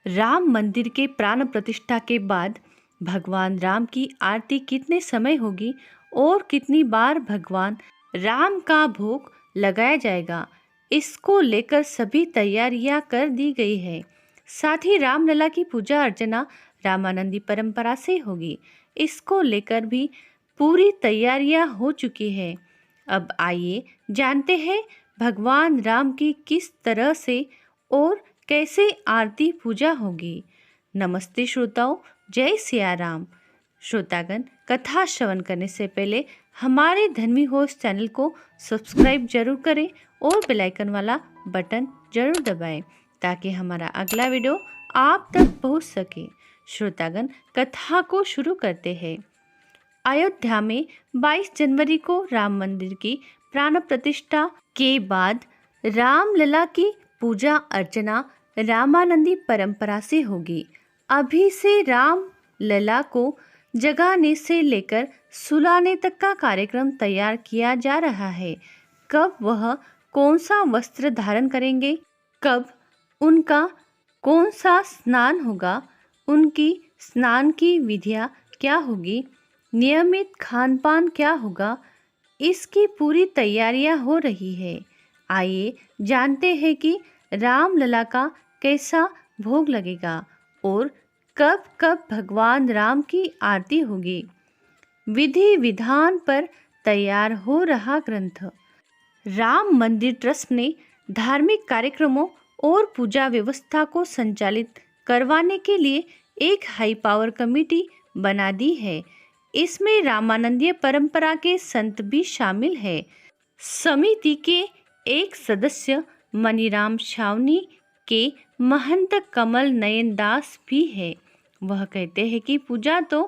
राम मंदिर के प्राण प्रतिष्ठा के बाद भगवान राम की आरती कितने समय होगी और कितनी बार भगवान राम का भोग लगाया जाएगा, इसको लेकर सभी तैयारियां कर दी गई है। साथ ही रामलला की पूजा अर्चना रामानंदी परंपरा से होगी, इसको लेकर भी पूरी तैयारियां हो चुकी है। अब आइए जानते हैं भगवान राम की किस तरह से और कैसे आरती पूजा होगी। नमस्ते श्रोताओं, जय सिया राम। श्रोतागण, कथा श्रवण करने से पहले हमारे धर्मी होस्ट चैनल को सब्सक्राइब जरूर करें और बेल आइकन वाला बटन जरूर दबाएं ताकि हमारा अगला वीडियो आप तक पहुंच सके। श्रोतागण, कथा को शुरू करते हैं। अयोध्या में 22 जनवरी को राम मंदिर की प्राण प्रतिष्ठा के बाद रामलला की पूजा अर्चना रामानंदी परंपरा से होगी। अभी से राम लला को जगाने से लेकर सुलाने तक का कार्यक्रम तैयार किया जा रहा है। कब वह कौन सा वस्त्र धारण करेंगे, कब उनका कौन सा स्नान होगा, उनकी स्नान की विधियां क्या होगी, नियमित खान पान क्या होगा, इसकी पूरी तैयारियां हो रही है। आइए जानते हैं कि रामलला का कैसा भोग लगेगा और कब कब भगवान राम की आरती होगी। विधि विधान पर तैयार हो रहा ग्रंथ। राम मंदिर ट्रस्ट ने धार्मिक कार्यक्रमों और पूजा व्यवस्था को संचालित करवाने के लिए एक हाई पावर कमेटी बना दी है। इसमें रामानंदीय परंपरा के संत भी शामिल है। समिति के एक सदस्य मनीराम छावनी के महंत कमल नयन दास भी है। वह कहते हैं कि पूजा तो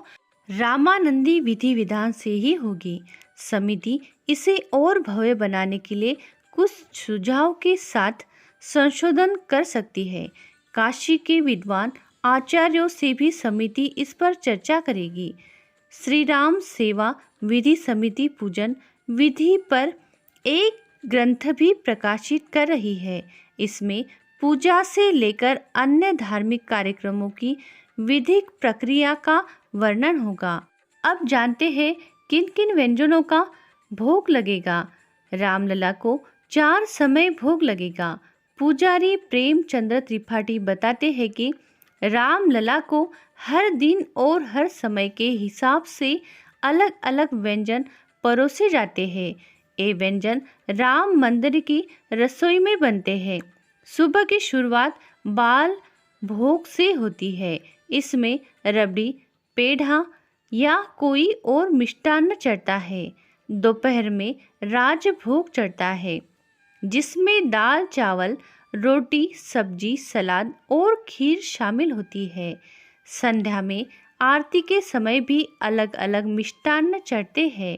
रामानंदी विधि विधान से ही होगी। समिति इसे और भव्य बनाने के लिए कुछ सुझाव के साथ संशोधन कर सकती है। काशी के विद्वान आचार्यों से भी समिति इस पर चर्चा करेगी। श्री राम सेवा विधि समिति पूजन विधि पर एक ग्रंथ भी प्रकाशित कर रही है। इसमें पूजा से लेकर अन्य धार्मिक कार्यक्रमों की विधिक प्रक्रिया का वर्णन होगा। अब जानते हैं किन किन व्यंजनों का भोग लगेगा। रामलला को 4 समय भोग लगेगा। पुजारी प्रेमचंद्र त्रिपाठी बताते हैं कि रामलला को हर दिन और हर समय के हिसाब से अलग अलग व्यंजन परोसे जाते हैं। ये व्यंजन राम मंदिर की रसोई में बनते हैं। सुबह की शुरुआत बाल भोग से होती है। इसमें रबड़ी, पेढ़ा या कोई और मिष्टान्न चढ़ता है। दोपहर में राजभोग चढ़ता है, जिसमें दाल चावल, रोटी, सब्जी, सलाद और खीर शामिल होती है। संध्या में आरती के समय भी अलग अलग मिष्टान्न चढ़ते हैं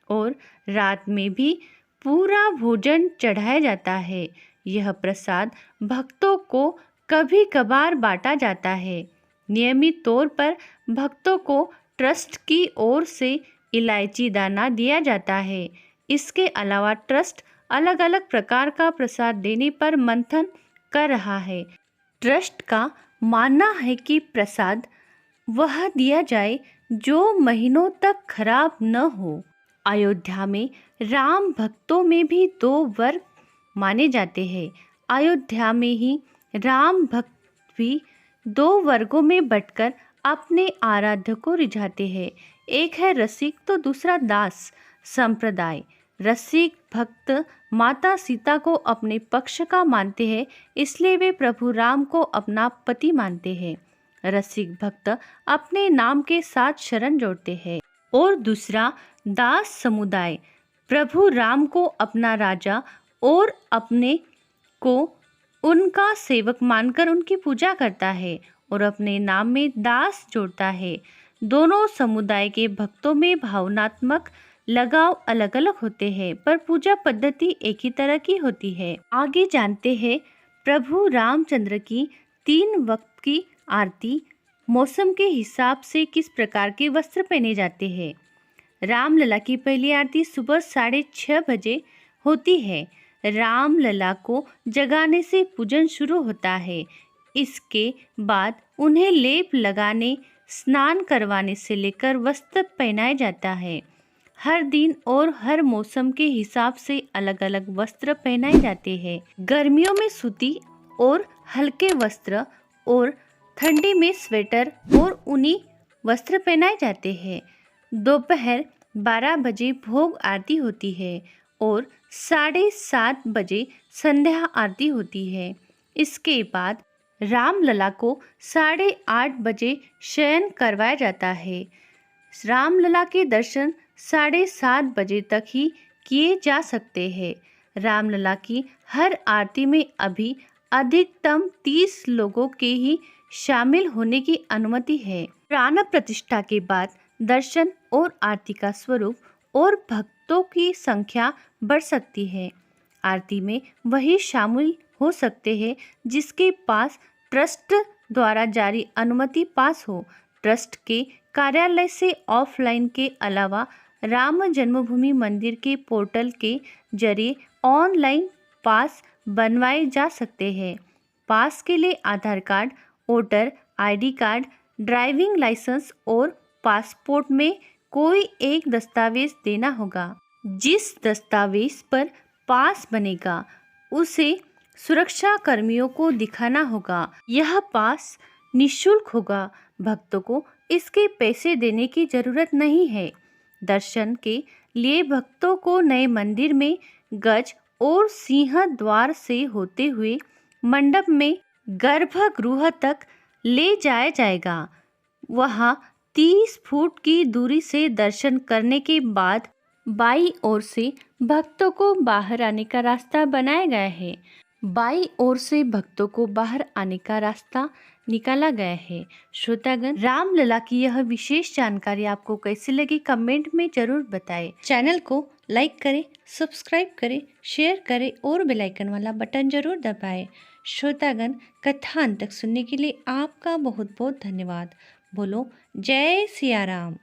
और रात में भी पूरा भोजन चढ़ाया जाता है। यह प्रसाद भक्तों को कभी कभार बांटा जाता है। नियमित तौर पर भक्तों को ट्रस्ट की ओर से इलायची दाना दिया जाता है। इसके अलावा ट्रस्ट अलग अलग प्रकार का प्रसाद देने पर मंथन कर रहा है। ट्रस्ट का मानना है कि प्रसाद वह दिया जाए जो महीनों तक खराब न हो। अयोध्या में राम भक्तों में भी 2 वर्ग माने जाते हैं। अयोध्या में ही राम भक्त भी 2 वर्गों में बंटकर अपने आराध्य को रिझाते हैं। एक है रसिक तो दूसरा दास संप्रदाय। रसिक भक्त माता सीता को अपने पक्ष का मानते हैं, इसलिए वे प्रभु राम को अपना पति मानते हैं। रसिक भक्त अपने नाम के साथ शरण जोड़ते हैं। और दूसरा दास समुदाय प्रभु राम को अपना राजा और अपने को उनका सेवक मानकर उनकी पूजा करता है और अपने नाम में दास जोड़ता है। दोनों समुदाय के भक्तों में भावनात्मक लगाव अलग अलग होते हैं, पर पूजा पद्धति एक ही तरह की होती है। आगे जानते हैं प्रभु रामचंद्र की 3 वक्त की आरती। मौसम के हिसाब से किस प्रकार के वस्त्र पहने जाते हैं। रामलला की पहली आरती सुबह 6:30 बजे होती है। रामलला को जगाने से पूजन शुरू होता है। इसके बाद उन्हें लेप लगाने, स्नान करवाने से लेकर वस्त्र पहनाया जाता है। हर दिन और हर मौसम के हिसाब से अलग अलग वस्त्र पहनाए जाते हैं। गर्मियों में सूती और हल्के वस्त्र और ठंडी में स्वेटर और ऊनी वस्त्र पहनाए जाते हैं। दोपहर 12 बजे भोग आरती होती है और 7:30 बजे संध्या आरती होती है। इसके बाद रामलला को 8:30 बजे शयन करवाया जाता है। रामलला के दर्शन 7:30 बजे तक ही किए जा सकते हैं। रामलला की हर आरती में अभी अधिकतम 30 लोगों के ही शामिल होने की अनुमति है। प्राण प्रतिष्ठा के बाद दर्शन और आरती का स्वरूप और भक्तों की संख्या बढ़ सकती है। आरती में वही शामिल हो सकते हैं जिसके पास ट्रस्ट द्वारा जारी अनुमति पास हो। ट्रस्ट के कार्यालय से ऑफलाइन के अलावा राम जन्मभूमि मंदिर के पोर्टल के जरिए ऑनलाइन पास बनवाए जा सकते हैं। पास के लिए Aadhaar card, voter ID card, driving licence और पासपोर्ट में कोई एक दस्तावेज देना होगा। जिस दस्तावेज पर पास बनेगा उसे सुरक्षा कर्मियों को दिखाना होगा। यह पास निःशुल्क होगा। भक्तों को इसके पैसे देने की जरूरत नहीं है। दर्शन के लिए भक्तों को नए मंदिर में गज और सिंह द्वार से होते हुए मंडप में गर्भगृह तक ले जाया जाएगा। वहां 30 फुट की दूरी से दर्शन करने के बाद बाईं ओर से भक्तों को बाहर आने का रास्ता बनाया गया है। बाईं ओर से भक्तों को बाहर आने का रास्ता निकाला गया है। श्रोतागण, रामलला की यह विशेष जानकारी आपको कैसी लगी कमेंट में जरूर बताएं। चैनल को लाइक करें, सब्सक्राइब करें, शेयर करें और बेल आइकन वाला बटन जरूर दबाएं। श्रोतागण, कथा अंत तक सुनने के लिए आपका बहुत बहुत धन्यवाद। बोलो जय सिया राम।